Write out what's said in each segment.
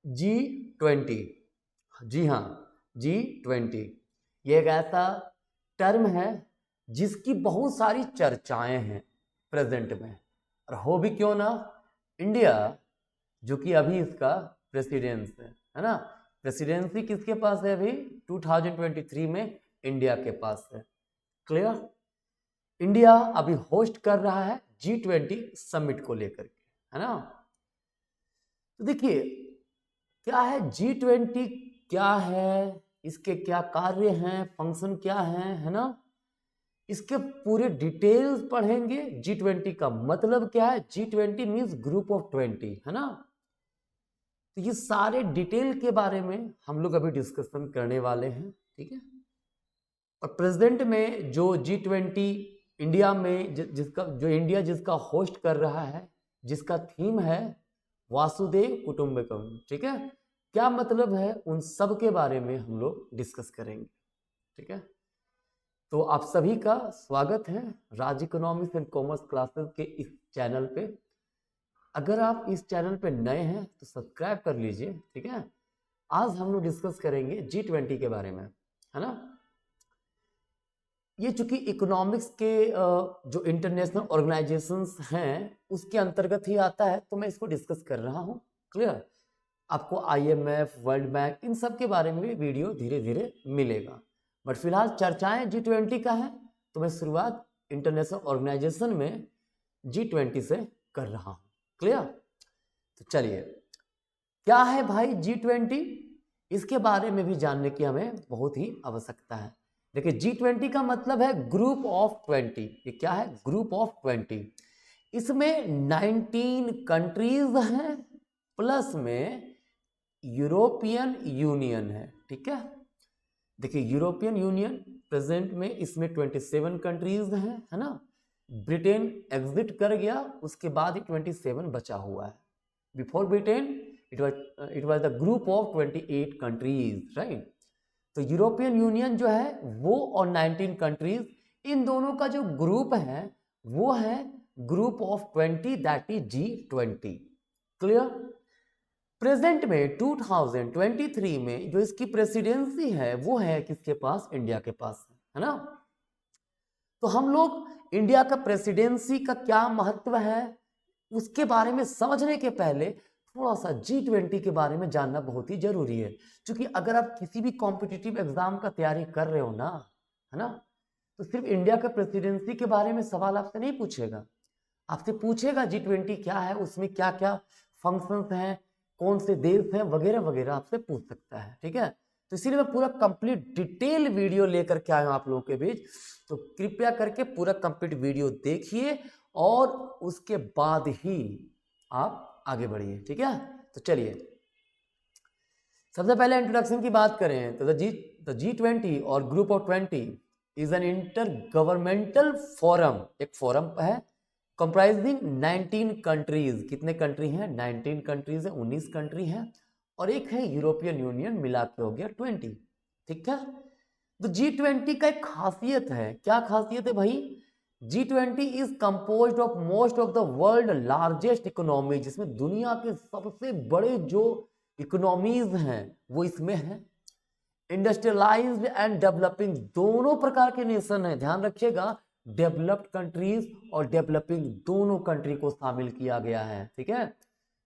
G20, जी हाँ, G20 ये एक ऐसा टर्म है जिसकी बहुत सारी चर्चाएं हैं प्रेजेंट में, और हो भी क्यों ना, इंडिया जो कि अभी इसका प्रेसिडेंस है ना, प्रेसिडेंसी किसके पास है अभी 2023 में, इंडिया के पास है। क्लियर? इंडिया अभी होस्ट कर रहा है G20 समिट को लेकर के, है ना। तो देखिए क्या है G20, क्या है, इसके क्या कार्य हैं, फंक्शन क्या है ना, इसके पूरे डिटेल्स पढ़ेंगे। G20 का मतलब क्या है, G20 मीन्स ग्रुप ऑफ 20, है ना। तो ये सारे डिटेल के बारे में हम लोग अभी डिस्कशन करने वाले हैं, ठीक है। और प्रेजेंट में जो G20 इंडिया में जिसका होस्ट कर रहा है, जिसका थीम है वासुदेव कुटुंबकम, ठीक है। क्या मतलब है, उन सब के बारे में हम लोग डिस्कस करेंगे, ठीक है। तो आप सभी का स्वागत है राज इकोनॉमिक्स एंड कॉमर्स क्लासेस के इस चैनल पे। अगर आप इस चैनल पे नए हैं तो सब्सक्राइब कर लीजिए, ठीक है। आज हम लोग डिस्कस करेंगे G20 के बारे में, है ना। ये चूंकि इकोनॉमिक्स के जो इंटरनेशनल ऑर्गेनाइजेशंस हैं उसके अंतर्गत ही आता है, तो मैं इसको डिस्कस कर रहा हूँ। क्लियर? आपको IMF, वर्ल्ड बैंक, इन सब के बारे में भी वीडियो धीरे धीरे मिलेगा, बट फिलहाल चर्चाएं G20 का है, तो मैं शुरुआत इंटरनेशनल ऑर्गेनाइजेशन में G20 से कर रहा हूँ। क्लियर? तो चलिए, क्या है भाई G20, इसके बारे में भी जानने की हमें बहुत ही आवश्यकता है। देखिए G20 का मतलब है ग्रुप ऑफ 20। ये क्या है, ग्रुप ऑफ 20। इसमें 19 कंट्रीज हैं, प्लस में यूरोपियन यूनियन है, ठीक है। देखिए यूरोपियन यूनियन प्रेजेंट में इसमें 27 कंट्रीज हैं, है ना। ब्रिटेन एग्जिट कर गया, उसके बाद ही 27 बचा हुआ है। Before Britain it was the group of 28 countries, right. तो यूरोपियन यूनियन जो है वो और 19 कंट्रीज, इन दोनों का जो ग्रुप है वो है group of 20, that is G20। Clear? Present में 2023 में जो इसकी प्रेसिडेंसी है वो है किसके पास, इंडिया के पास, है ना। तो हम लोग इंडिया का प्रेसिडेंसी का क्या महत्व है उसके बारे में समझने के पहले थोड़ा सा G20 के बारे में जानना बहुत ही जरूरी है। क्योंकि अगर आप किसी भी कॉम्पिटिटिव एग्जाम का तैयारी कर रहे हो ना, है ना, तो सिर्फ इंडिया का प्रेसिडेंसी के बारे में सवाल आपसे नहीं पूछेगा, आपसे पूछेगा G20 क्या है, उसमें क्या क्या फंक्शंस हैं, कौन से देश हैं, वगैरह वगैरह आपसे पूछ सकता है, ठीक है। तो इसीलिए मैं पूरा कंप्लीट डिटेल वीडियो लेकर के आया हूं आप लोगों के बीच, तो कृपया करके पूरा कंप्लीट वीडियो देखिए और उसके बाद ही आप आगे बढ़िए, ठीक है। तो चलिए सबसे पहले इंट्रोडक्शन की बात करें तो G20 और group of 20 is an inter governmental forum, एक फोरम है कंप्राइजिंग 19 कंट्रीज। कितने कंट्री हैं, 19 कंट्रीज है, 19 कंट्री हैं, और एक है यूरोपियन यूनियन, मिला के हो गया 20, ठीक है। तो G20 का एक खासियत है, क्या खासियत है भाई, G20 is composed of most of the world largest economy, जिसमें दुनिया के सबसे बड़े जो इकोनॉमीज हैं वो इसमें है। इंडस्ट्रियलाइज्ड एंड डेवलपिंग दोनों प्रकार के नेशन है, ध्यान रखिएगा, डेवलप्ड कंट्रीज और डेवलपिंग दोनों कंट्री को शामिल किया गया है, ठीक है।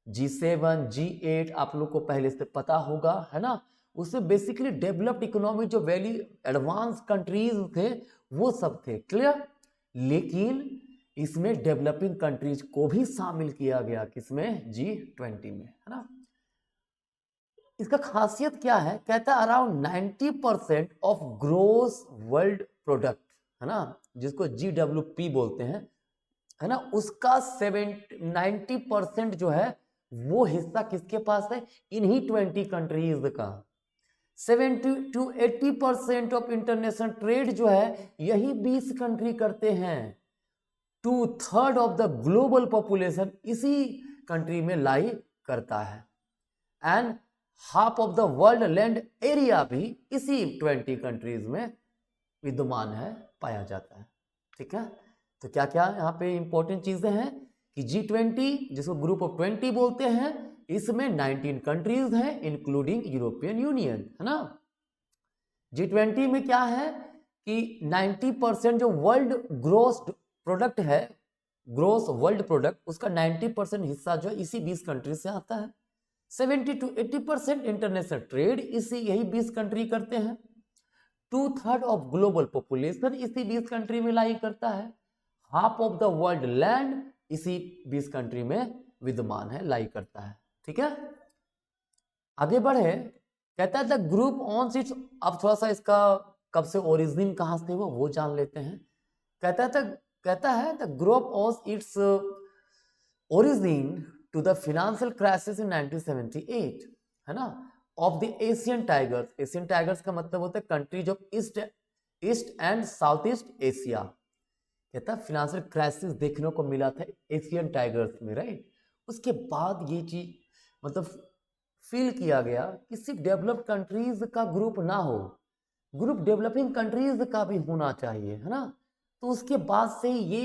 G7, G8 आप लोग को पहले से पता होगा, है ना। उससे बेसिकली डेवलप्ड इकोनॉमी जो वेरी एडवांस कंट्रीज थे वो सब थे, क्लियर। लेकिन इसमें डेवलपिंग कंट्रीज को भी शामिल किया गया, किसमें, G20 में, है ना। इसका खासियत क्या है, कहता है around 90% of gross world product, है ना, जिसको GWP बोलते हैं, है ना, उसका 90% जो है वो हिस्सा किसके पास है, इन्हीं 20 कंट्रीज का। 70 to 80% ऑफ इंटरनेशनल ट्रेड जो है यही 20 कंट्री करते हैं। 2/3 ऑफ द ग्लोबल पॉपुलेशन इसी कंट्री में लाई करता है, and half of the world land area भी इसी 20 कंट्रीज में विद्यमान है, पाया जाता है, ठीक है। तो क्या क्या यहाँ पे इंपॉर्टेंट चीजें हैं कि G20 जिसको ग्रुप ऑफ 20 बोलते हैं, इसमें 19 कंट्रीज हैं इंक्लूडिंग यूरोपियन यूनियन, है ना। G20 में क्या है कि 90% जो वर्ल्ड ग्रोस प्रोडक्ट है, ग्रोस वर्ल्ड प्रोडक्ट, उसका 90% हिस्सा जो है इसी 20 कंट्री से आता है। 70 to 80% इंटरनेशनल ट्रेड इसी यही 20 कंट्री करते हैं। 2/3 ऑफ ग्लोबल पॉपुलेशन इसी 20 कंट्री में लाई करता है। Half of the world land इसी 20 कंट्री में विद्यमान है, लाई करता है। ठीक है, आगे बढ़े। कहता है द ग्रुप ऑन इट्स, अब थोड़ा सा इसका कब से ओरिजिन कहां से हुआ वो जान लेते हैं। कहता है the group on its origin to the financial crisis in 1978, है ना, of the Asian tigers. Asian tigers का मतलब होता है countries of east and south east Asia. कहता है फाइनेंशियल क्राइसिस देखने को मिला था एशियन टाइगर्स में, राइट। उसके बाद ये चीज मतलब फील किया गया कि सिर्फ डेवलप्ड कंट्रीज का ग्रुप ना हो, ग्रुप डेवलपिंग कंट्रीज का भी होना चाहिए, है ना। तो उसके बाद से ये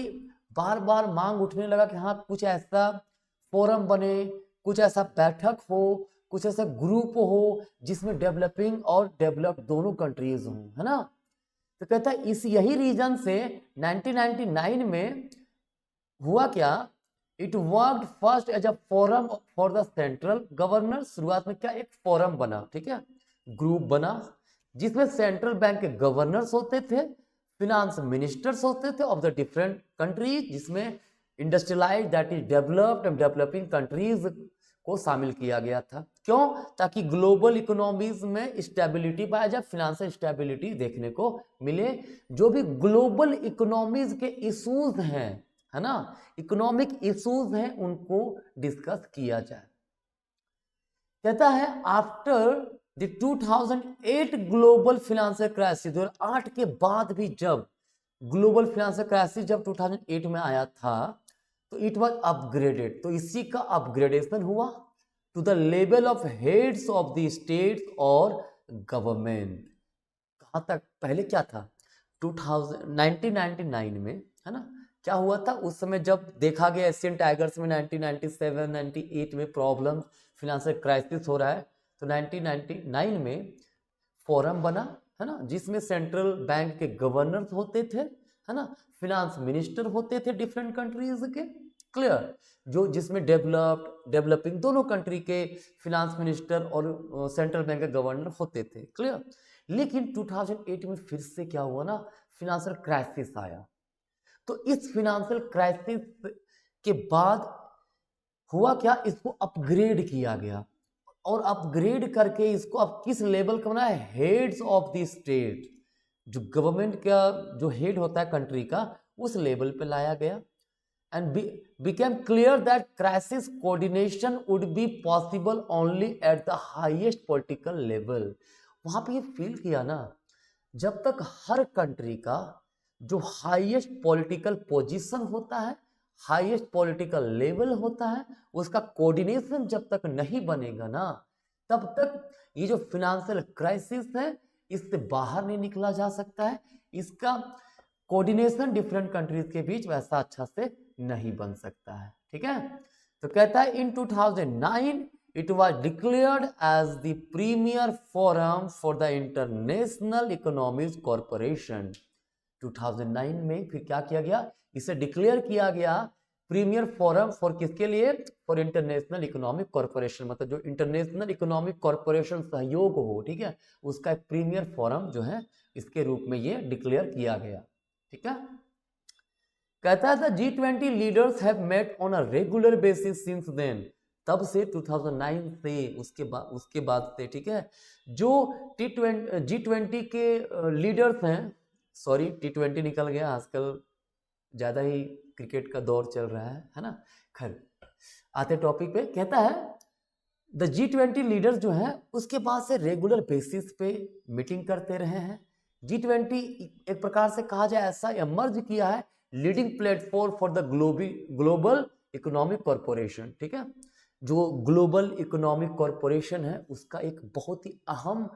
बार बार मांग उठने लगा कि हाँ कुछ ऐसा फोरम बने, कुछ ऐसा बैठक हो, कुछ ऐसा ग्रुप हो जिसमें डेवलपिंग और डेवलप्ड दोनों कंट्रीज हों, है ना। तो कहता है इस यही रीजन से 1999 में हुआ क्या, it worked first as a forum for the central governor. शुरुआत में क्या एक फोरम बना, ठीक है, ग्रुप बना जिसमें सेंट्रल बैंक के गवर्नर्स होते थे, फिनांस मिनिस्टर्स होते थे ऑफ द डिफरेंट कंट्रीज, जिसमें industrialise that is developed and developing countries को शामिल किया गया था। क्यों? ताकि ग्लोबल इकोनॉमीज में स्टेबिलिटी पाया जाए, फिनेंशियल स्टेबिलिटी देखने को मिले। जो भी ग्लोबल इकोनॉमीज के इश्यूज हैं, है ना, इकोनॉमिक इश्यूज हैं, उनको डिस्कस किया जाए। कहता है after the 2008 global financial crisis, 2008 के बाद भी जब ग्लोबल फाइनेंशियल क्राइसिस जब 2008 में आया था तो इट वाज अपग्रेडेड, तो इसी का अपग्रेडेशन हुआ to the level of heads of the states और गवर्नमेंट। कहां तक? पहले क्या था 1999 में, है ना, क्या हुआ था उस समय जब देखा गया एशियन टाइगर्स में 1997 98 में प्रॉब्लम फिनेंशियल क्राइसिस हो रहा है, तो 1999 में फोरम बना, है ना, जिसमें सेंट्रल बैंक के गवर्नर्स होते थे, है ना, फिनांस मिनिस्टर होते थे डिफरेंट कंट्रीज के, क्लियर, जो जिसमें डेवलपिंग दोनों कंट्री के फिनांस मिनिस्टर और सेंट्रल बैंक के गवर्नर होते थे, क्लियर। लेकिन 2008 में फिर से क्या हुआ ना, फिनेंशियल क्राइसिस आया। तो इस फिनेंशियल क्राइसिस के बाद हुआ क्या, इसको अपग्रेड किया गया और अपग्रेड करके इसको अब किस लेवल का बनाया, हेड्स ऑफ द स्टेट, जो गवर्नमेंट का जो हेड होता है कंट्री का, उस लेवल पे लाया गया। And became clear that crisis coordination would be possible only at the highest political level. वहां पे ये फील किया ना, जब तक हर कंट्री का जो हाईएस्ट पॉलिटिकल पोजीशन होता है, हाईएस्ट पॉलिटिकल लेवल होता है, उसका कोऑर्डिनेशन जब तक नहीं बनेगा ना, तब तक ये जो फिनेंशियल क्राइसिस है इससे बाहर नहीं निकला जा सकता है। इसका कोऑर्डिनेशन डिफरेंट कंट्रीज के बीच वैसा अच्छा से नहीं बन सकता है, ठीक है। तो कहता है इन 2009 it was declared as the premier forum for the International Economic Corporation। 2009 में फिर क्या किया गया, इसे डिक्लेयर किया गया प्रीमियर फोरम फॉर किसके लिए, फॉर इंटरनेशनल इकोनॉमिक कॉर्पोरेशन, मतलब जो इंटरनेशनल इकोनॉमिक कॉर्पोरेशन सहयोग हो, ठीक है, उसका एक प्रीमियर फोरम जो है इसके रूप में ये डिक्लेयर किया गया, ठीक है। कहता है G20 leaders have met on a regular basis since then, तब से 2009 से उसके बाद से, ठीक है, जो G20 के लीडर्स हैं, सॉरी T20 निकल गया, आजकल ज्यादा ही क्रिकेट का दौर चल रहा है ना। खैर आते टॉपिक पे, कहता है द G20 लीडर्स जो हैं उसके बाद से रेगुलर बेसिस पे मीटिंग करते रहे हैं। G20 एक प्रकार से कहा जाए ऐसा इमर्ज किया है leading platform for the global economic corporation, ठीक है, जो ग्लोबल इकोनॉमिक कॉर्पोरेशन है उसका एक बहुत ही अहम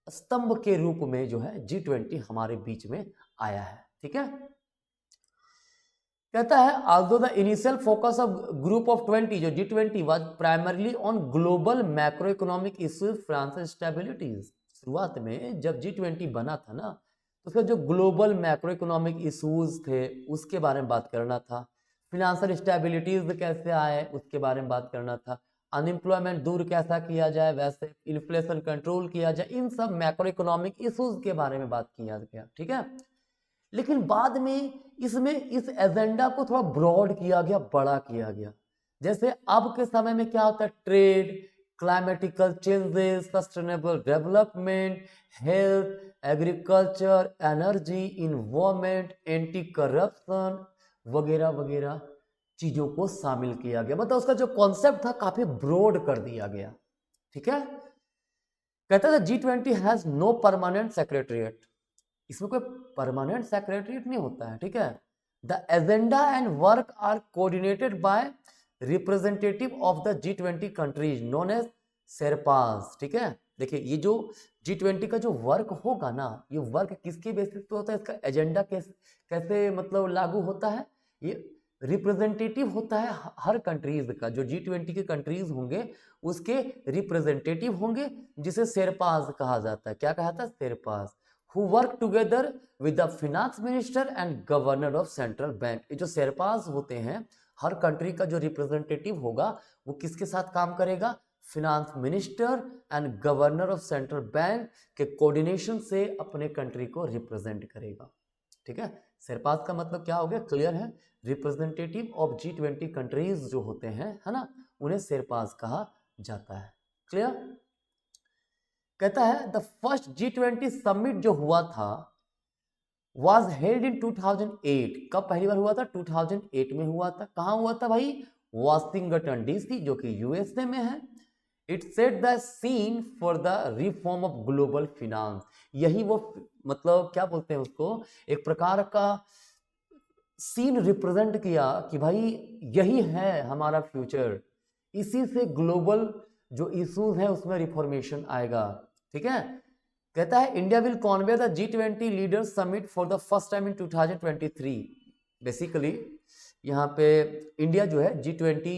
स्तंभ के रूप में जो है G20 हमारे बीच में आया है, ठीक है। कहता है although the initial focus of group of 20 जो G20 was primarily on global macroeconomic issues financial stabilities। शुरुआत में जब G20 बना था ना तो उसका जो ग्लोबल मैक्रो इकोनॉमिक इशूज थे उसके बारे में बात करना था, फिनेंशियल स्टेबिलिटीज कैसे आए उसके बारे में बात करना था, अनएम्प्लॉयमेंट दूर कैसा किया जाए, वैसे इन्फ्लेशन कंट्रोल किया जाए, इन सब मैक्रो इकोनॉमिक इशूज के बारे में बात किया गया। ठीक है, लेकिन बाद में इसमें इस एजेंडा को थोड़ा ब्रॉड किया गया, बड़ा किया गया। जैसे अब के समय में क्या होता है, trade, climatical changes, sustainable development, health, agriculture, energy, environment, anti corruption वगैरह वगैरह चीजों को शामिल किया गया। मतलब उसका जो कॉन्सेप्ट था काफी ब्रॉड कर दिया गया। ठीक है, कहता था G20 has no permanent secretariat, इसमें कोई परमानेंट सेक्रेटरीट नहीं होता है। ठीक है, the agenda and work are coordinated by representative of the G20 countries known as sherpas. ठीक है, देखिए ये जो G20 का जो वर्क होगा ना, ये वर्क किसके बेसिस पे होता है, इसका एजेंडा कैसे मतलब लागू होता है, ये रिप्रेजेंटेटिव होता है हर कंट्रीज का। जो G20 के कंट्रीज होंगे उसके रिप्रेजेंटेटिव होंगे जिसे शेरपास कहा जाता है। क्या कहा था, sherpas, who work together with the finance minister and governor of central bank। ये जो शेरपास होते हैं, हर कंट्री का जो रिप्रेजेंटेटिव होगा वो किसके साथ काम करेगा, finance minister and governor of central bank के कोऑर्डिनेशन से अपने कंट्री को रिप्रेजेंट करेगा। ठीक है, शेरपास का मतलब क्या हो गया, क्लियर है, रिप्रेजेंटेटिव ऑफ G20 कंट्रीज जो होते हैं, है ना, उन्हें शेरपास कहा जाता है। क्लियर। कहता है द फर्स्ट G20 समिट जो हुआ था was held in 2008। कब पहली बार हुआ था, 2008 में हुआ था। कहाँ हुआ था भाई, वाशिंगटन डीसी जो कि यूएसए में है। It set the scene for the reform of global finance. यही वो मतलब क्या बोलते हैं उसको, एक प्रकार का सीन रिप्रेजेंट किया कि भाई यही है हमारा फ्यूचर, इसी से ग्लोबल जो इश्यूज हैं उसमें रिफॉर्मेशन आएगा। ठीक है, कहता है India will Conway the G20 leaders summit for the first time in 2023। Basically यहाँ पे इंडिया जो है G20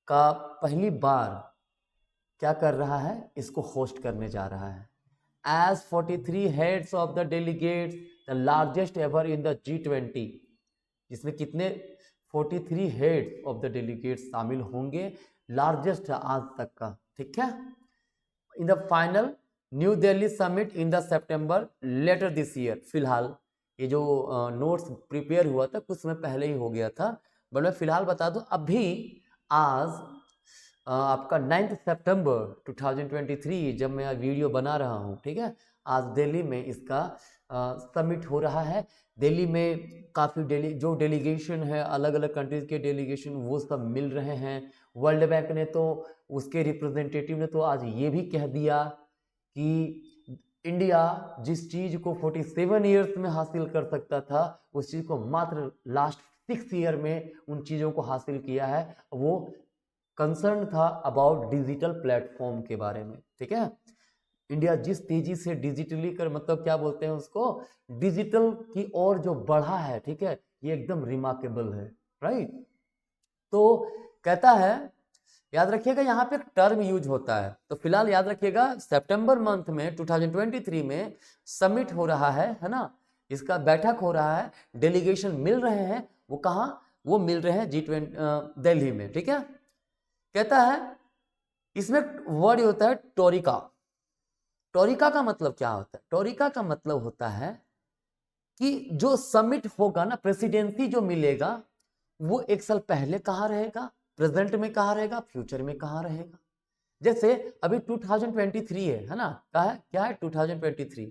का पहली बार क्या कर रहा है, इसको होस्ट करने जा रहा है। As 43 heads of the delegates, the largest ever in the G20, जिसमें कितने 43 हेड्स ऑफ द डेलीगेट्स शामिल होंगे, लार्जेस्ट है आज तक का। ठीक है, in the final New Delhi summit in the September later this year. फिलहाल ये जो नोट्स प्रिपेयर हुआ था कुछ समय पहले ही हो गया था, बट मैं फिलहाल बता दूं अभी आज आपका 9 सितंबर 2023 जब मैं वीडियो बना रहा हूं, ठीक है, आज दिल्ली में इसका समिट हो रहा है। दिल्ली में काफ़ी जो डेलीगेशन है, अलग अलग कंट्रीज के डेलीगेशन, वो सब मिल रहे हैं। वर्ल्ड बैंक ने तो, उसके रिप्रेजेंटेटिव ने तो आज ये भी कह दिया कि इंडिया जिस चीज़ को 47 ईयर्स में हासिल कर सकता था, उस चीज़ को मात्र लास्ट 6 ईयर में उन चीज़ों को हासिल किया है। वो कंसर्न था अबाउट डिजिटल प्लेटफॉर्म के बारे में। ठीक है, इंडिया जिस तेजी से डिजिटली कर मतलब क्या बोलते हैं उसको, डिजिटल की ओर जो बढ़ा है, ठीक है, ये एकदम रिमार्केबल है, राइट। तो कहता है, याद रखिएगा यहाँ पे एक टर्म यूज होता है, तो फिलहाल याद रखिएगा सितंबर मंथ में 2023 में समिट हो रहा है ना, इसका बैठक हो रहा है, डेलीगेशन मिल रहे हैं। वो कहाँ, वो मिल रहे हैं G20 दिल्ली में। ठीक है, कहता है इसमें वर्ड होता है टोरिका। टोरिका का मतलब क्या होता है, टोरिका का मतलब होता है कि जो समिट होगा ना, प्रेसिडेंसी जो मिलेगा वो एक साल पहले कहाँ रहेगा, प्रेजेंट में कहाँ रहेगा, फ्यूचर में कहाँ रहेगा। जैसे अभी 2023 है ना, क्या है 2023,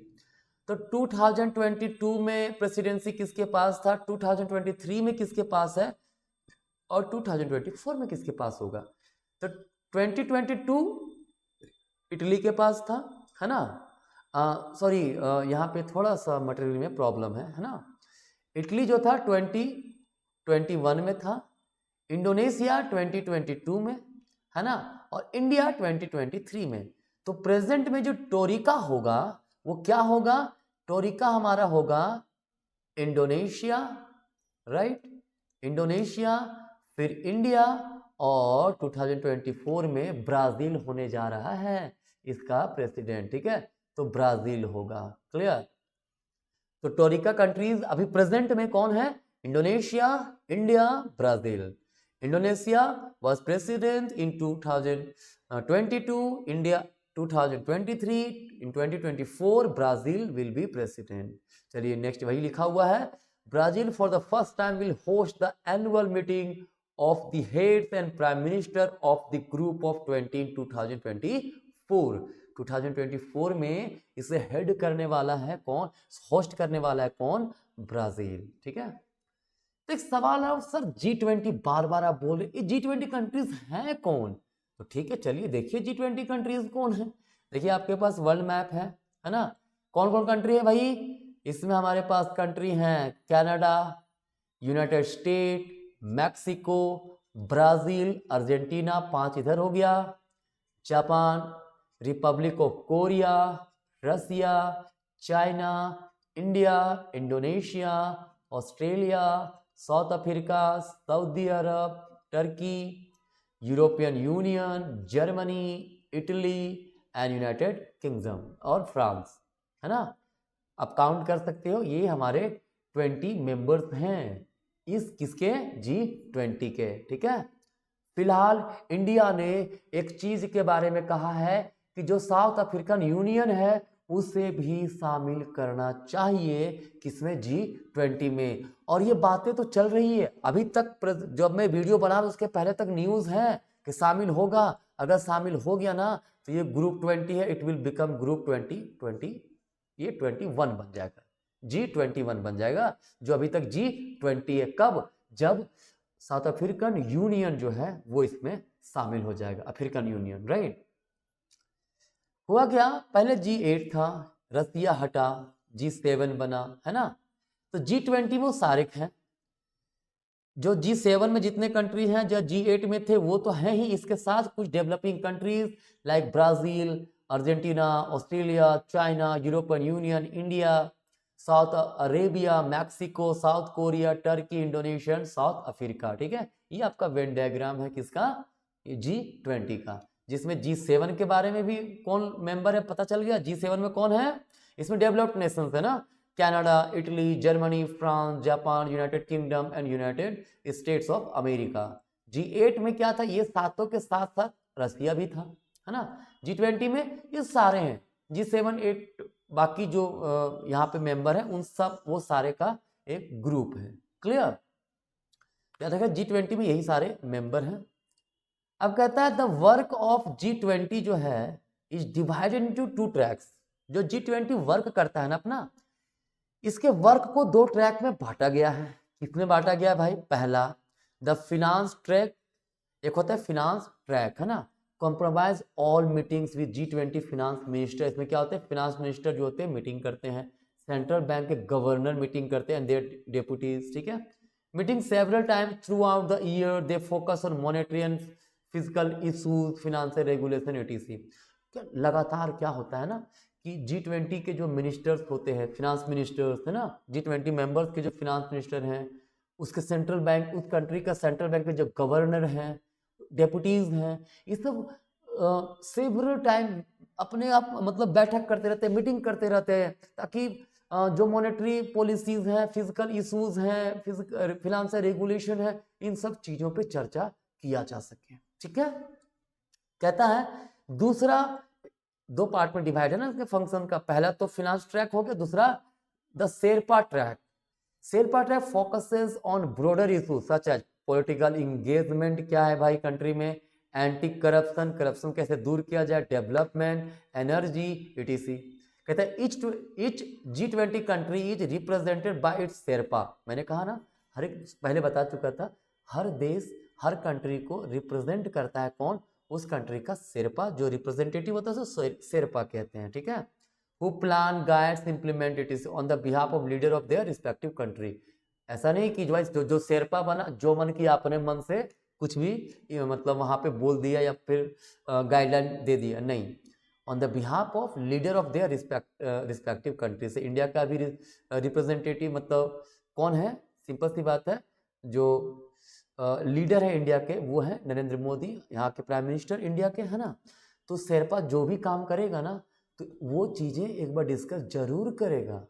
तो 2022 में प्रेसिडेंसी किसके पास था, 2023 में किसके पास है, और 2024 में किसके पास होगा। तो 2022 इटली के पास था, है ना, सॉरी यहाँ पे थोड़ा सा मटेरियल में प्रॉब्लम है ना। इटली जो था 2021 में था, इंडोनेशिया 2022 में, है ना, और इंडिया 2023 में। तो प्रेजेंट में जो टोरिका होगा वो क्या होगा, टोरिका हमारा होगा इंडोनेशिया, राइट, इंडोनेशिया, फिर इंडिया, और 2024 में ब्राजील होने जा रहा है इसका प्रेसिडेंट, ठीक है, तो ब्राजील होगा। क्लियर? तो टोरिका कंट्रीज अभी प्रेजेंट में कौन है? Indonesia, India, Brazil. Indonesia was president in 2022, India 2023, in 2024 Brazil will be president. चलिए नेक्स्ट वही लिखा हुआ है, Brazil for the first time will host the annual meeting of the heads and prime minister of the group of 20 in 2024। 2024 में इसे head करने वाला है कौन, होस्ट करने वाला है कौन? ब्राजील। ठीक है, तो एक सवाल है सर, G20 बार बार आप बोल रहे, G20 कंट्रीज हैं कौन? तो ठीक है, चलिए देखिए G20 कंट्रीज कौन है। देखिए आपके पास वर्ल्ड मैप है ना, कौन कौन कंट्री है भाई? इसमें हमारे पास कंट्री हैं Canada, United State, Mexico, Brazil, Argentina, 5 इधर हो गया, Japan, Republic of Korea, Russia, China, India, Indonesia, Australia, South Africa, Saudi Arab, Turkey, European Union, Germany, Italy and United Kingdom और फ्रांस, है ना। आप काउंट कर सकते हो, ये हमारे 20 मेंबर्स हैं इस किसके? G20 के। ठीक है, फिलहाल इंडिया ने एक चीज के बारे में कहा है कि जो साउथ अफ्रीकन यूनियन है उसे भी शामिल करना चाहिए किसमें? G20 में। और ये बातें तो चल रही है अभी तक, जब मैं वीडियो बना रहा उसके पहले तक न्यूज है कि शामिल होगा। अगर शामिल हो गया ना तो ये ग्रुप 20 है, इट विल बिकम ग्रुप 20, ये 21 बन जाएगा, G21 बन जाएगा, जो अभी तक G20 है। कब? जब साउथ अफ्रीकन यूनियन जो है वो इसमें शामिल हो जाएगा, अफ्रीकन यूनियन, राइट। हुआ क्या, पहले G8 था, रसिया हटा, G7 बना, है ना। तो G20 वो सारे हैं, जो G7 में जितने कंट्री हैं जो G8 में थे वो तो हैं ही, इसके साथ कुछ developing countries like Brazil, Argentina, Australia, China, European union, India, south Arabia, Mexico, south Korea, Turkey, Indonesia, south Africa. ठीक है, ये आपका वेन डायग्राम है किसका? G20 का, जिसमें G7 के बारे में भी कौन मेंबर है पता चल गया। G7 में कौन है? इसमें डेवलप्ड नेशंस है ना, Canada, Italy, Germany, France, Japan, United kingdom and United states of America. G8 में क्या था? ये सातों के साथ साथ रसिया भी था, है ना। G20 में ये सारे हैं, G7, 8 बाकी जो यहाँ पे मेंबर है उन सब, वो सारे का एक ग्रुप है। क्लियर? क्या देखा, G20 में यही सारे मेंबर हैं। अब कहता है द वर्क ऑफ G20 जो है इज डिवाइडेड इनटू 2 ट्रैक्स। जो G20 वर्क करता है ना अपना, इसके वर्क को 2 ट्रैक में बांटा गया है। किसमें बांटा गया है भाई? पहला द फिनांस ट्रैक, एक होता है फिनांस ट्रैक, है ना, compromise all meetings with G20 finance minister. इसमें क्या होते हैं? फिनांस मिनिस्टर जो होते हैं मीटिंग करते हैं, सेंट्रल बैंक के गवर्नर मीटिंग करते हैं एंड देयर डेप्यूटीज। ठीक है, meeting several time through out the year, they focus on monetary and physical issues, financial regulation, etc। लगातार क्या होता है ना कि G20 के जो मिनिस्टर्स होते हैं, फिनांस मिनिस्टर्स, है ना, G20 मेंबर्स के जो फिनांस मिनिस्टर हैं, उसके सेंट्रल बैंक, उस कंट्री का सेंट्रल बैंक के जो गवर्नर हैं, डेप्यूटीज हैं, ये सब सेवरल टाइम अपने आप मतलब बैठक करते रहते हैं, मीटिंग करते रहते हैं, ताकि जो मॉनेटरी पॉलिसीज हैं, फिजिकल इशूज हैं, फिनेंशियल रेगुलेशन है, इन सब चीजों पे चर्चा किया जा सके। ठीक है, कहता है दूसरा, 2 पार्ट में डिवाइड है ना इसके फंक्शन का, पहला तो फिनांस ट्रैक हो गया, दूसरा the sherpa track. Sherpa track focuses on broader issue such as political engagement, क्या है भाई कंट्री में, एंटी करप्शन, करप्शन कैसे दूर किया जाए, डेवलपमेंट, एनर्जी, etc। कहता है etch G20 country is represented by it's Sherpa. मैंने कहा ना, हर एक पहले बता चुका था, हर देश हर कंट्री को रिप्रेजेंट करता है कौन? उस कंट्री का शेरपा, जो रिप्रेजेंटेटिव होता है उसे शेरपा कहते हैं। ठीक है, who plan, guides, implement it on the behalf of leader of their respective country. ऐसा नहीं कि जो शेरपा बना, जो मन किया अपने मन से कुछ भी मतलब वहां पे बोल दिया या फिर गाइडलाइन दे दिया, नहीं, on the behalf of leader of their respective country. से इंडिया का भी रिप्रेजेंटेटिव मतलब कौन है? सिंपल सी बात है, जो लीडर है इंडिया के वो है नरेंद्र मोदी, यहाँ के प्राइम मिनिस्टर इंडिया के, है ना। तो शेरपा जो भी काम करेगा ना तो वो चीज़ें एक बार डिस्कस जरूर करेगा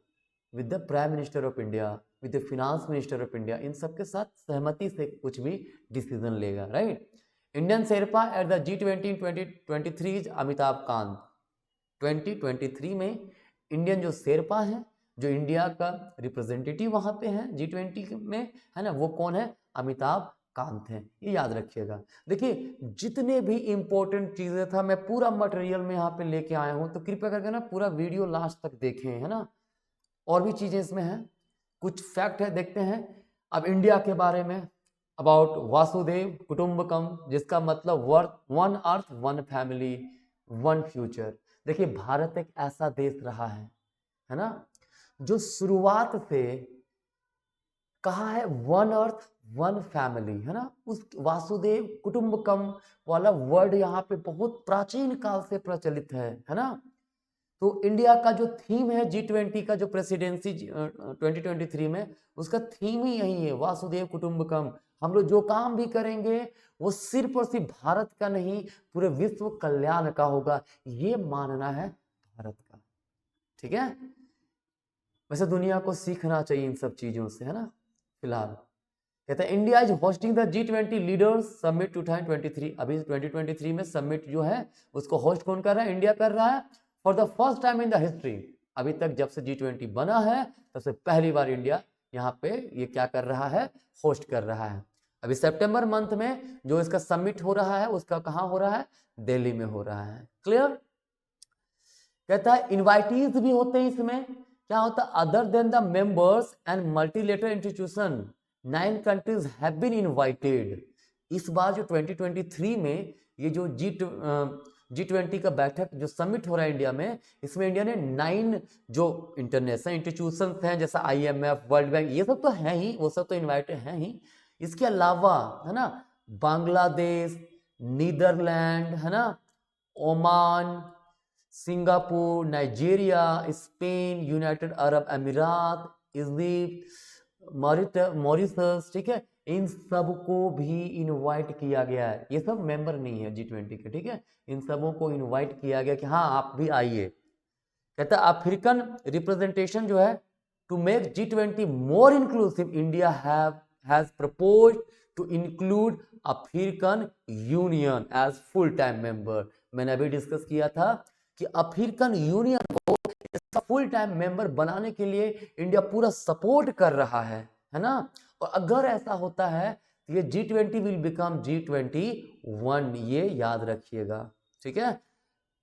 with the prime minister of India, with the finance minister of India, इन सब के साथ सहमति से कुछ भी डिसीजन लेगा, right. Indian sherpa at the G20 2023 is Amitabh Kant. 2023 में इंडियन जो शेरपा है, जो इंडिया का रिप्रेजेंटेटिव वहां पे है G20 में, है ना, वो कौन है? अमिताभ कांत है, ये याद रखिएगा। देखिए जितने भी इंपॉर्टेंट चीजें था मैं पूरा मटेरियल में यहाँ पे लेके आया हूँ, तो कृपया करके ना पूरा वीडियो लास्ट तक देखें, है ना। और भी चीजें इसमें हैं, कुछ फैक्ट है, देखते हैं। अब इंडिया के बारे में, अबाउट वासुदेव कुटुंबकम, जिसका मतलब one earth one family one future. देखिए भारत एक ऐसा देश रहा है ना, जो शुरुआत से कहा है वन अर्थ वन फैमिली, है ना। उस वासुदेव कुटुंबकम वाला वर्ड यहाँ पे बहुत प्राचीन काल से प्रचलित है ना। तो इंडिया का जो थीम है G20 का, जो प्रेसिडेंसी 2023 में, उसका थीम ही यही है, वासुदेव कुटुंबकम। हम लोग जो काम भी करेंगे वो सिर्फ और सिर्फ भारत का नहीं, पूरे विश्व कल्याण का होगा, ये मानना है भारत का, ठीक है। वैसे दुनिया को सीखना चाहिए इन सब चीजों से, है ना। फिलहाल कहते हैं India is hosting the G20 leaders summit 2023। अभी 2023 में समिट जो है उसको होस्ट कौन कर रहा है? इंडिया कर रहा है, for the first time in the history. अभी तक जब से G20 बना है तब से पहली बार इंडिया यहाँ पे ये क्या कर रहा है? होस्ट कर रहा है। अभी सितंबर मंथ में जो इसका समिट हो रहा है, उसका कहाँ हो रहा है? दिल्ली में हो रहा है। क्लियर? कहता है इनवाइटीज भी होते हैं इसमें। क्या होता है? Other than the members and multilateral institution 9 countries have been invited. इस बार जो 2023 में ये जो G20 का बैठक जो समिट हो रहा है इंडिया में, इसमें इंडिया ने 9 जो इंटरनेशनल इंस्टीट्यूशन हैं, जैसा IMF, वर्ल्ड बैंक, ये सब तो है ही, वो सब तो इन्वाइटेड हैं ही। इसके अलावा, है ना, बांग्लादेश, नीदरलैंड, है ना, Oman, Singapore, Nigeria, Spain, United Arab अमीरात, इजिप्ट, मॉरिशस, ठीक है, इन सबको भी इनवाइट किया गया है। ये सब मेंबर नहीं है G20 के, ठीक है। इन सबों को इनवाइट किया गया कि हाँ आप भी आइए। कहता है अफ्रीकन रिप्रेजेंटेशन जो है, to make G20 more inclusive, India has proposed to include African Union as full time member. मैंने अभी डिस्कस किया था कि अफ्रीकन यूनियन को फुल टाइम मेंबर बनाने के लिए इंडिया पूरा सपोर्ट कर रहा है ना। और अगर ऐसा होता है तो ये G20 विल बिकम G21, ये याद रखिएगा, ठीक है।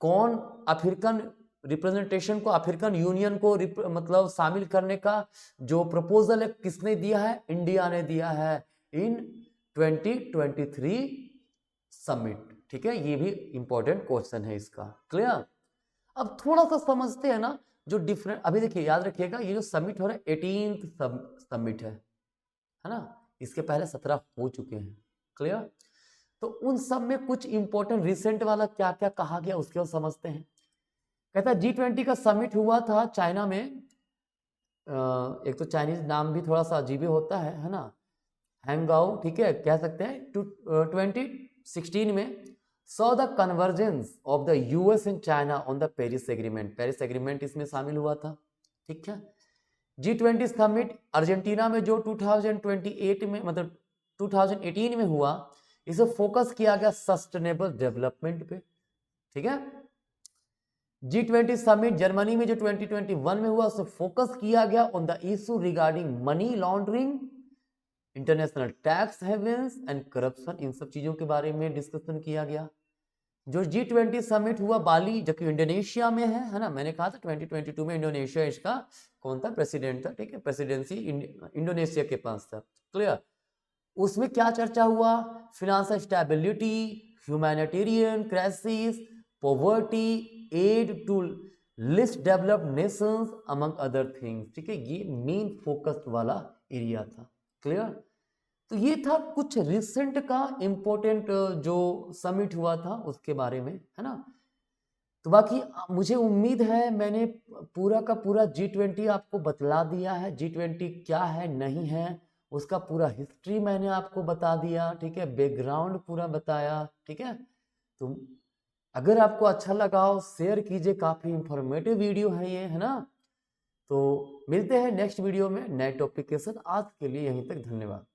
कौन अफ्रीकन रिप्रेजेंटेशन को, अफ्रीकन यूनियन को मतलब शामिल करने का जो प्रपोजल है, किसने दिया है? इंडिया ने दिया है इन 2023 समिट, ठीक है। ये भी इंपॉर्टेंट क्वेश्चन है इसका। क्लियर? अब थोड़ा सा समझते हैं ना जो डिफरेंट। अभी देखिए याद रखिएगा, ये जो समिट हो रहा है 18th समिट है ना। इसके पहले 17 हो चुके हैं। क्लियर? तो उन सब में कुछ इंपॉर्टेंट रिसेंट वाला क्या क्या कहा गया उसके बाद समझते हैं। कहता है G20 का समिट हुआ था चाइना में। एक तो चाइनीज नाम भी थोड़ा सा अजीब होता है ना, हैंगाओ, ठीक है, कह सकते हैं। 2016 में saw the convergence of the US and China on the Paris Agreement। Paris agreement इसमें शामिल हुआ था, ठीक है। G20 समिट अर्जेंटीना में जो 2028 में, मतलब 2018 में हुआ, इसे फोकस किया गया सस्टेनेबल डेवलपमेंट पे, ठीक है। G20 समिट जर्मनी में जो 2021 में हुआ, उसे फोकस किया गया on the issue regarding money laundering, international tax havens and corruption. इन सब चीजों के बारे में डिस्कशन किया गया। जो G20 समिट हुआ बाली, जो कि इंडोनेशिया में है ना। मैंने कहा था 2022 में इंडोनेशिया इसका कौन था? प्रेसिडेंट था, ठीक है। प्रेसिडेंसी इंडोनेशिया के पास था। क्लियर? उसमें क्या चर्चा हुआ? Financial stability, humanitarian crisis, poverty, aid to least developed nations among other things, ठीक है। ये मेन फोकस्ड वाला एरिया था। क्लियर? तो ये था कुछ रिसेंट का इंपॉर्टेंट जो समिट हुआ था उसके बारे में, है ना। तो बाकी मुझे उम्मीद है मैंने पूरा का पूरा G20 आपको बतला दिया है, G20 क्या है नहीं है, उसका पूरा हिस्ट्री मैंने आपको बता दिया, ठीक है, बैकग्राउंड पूरा बताया, ठीक है। तो अगर आपको अच्छा लगा हो शेयर कीजिए, काफ़ी इंफॉर्मेटिव वीडियो है ये, है ना। तो मिलते हैं नेक्स्ट वीडियो में नए टॉपिक के साथ। आज के लिए यहीं तक, धन्यवाद।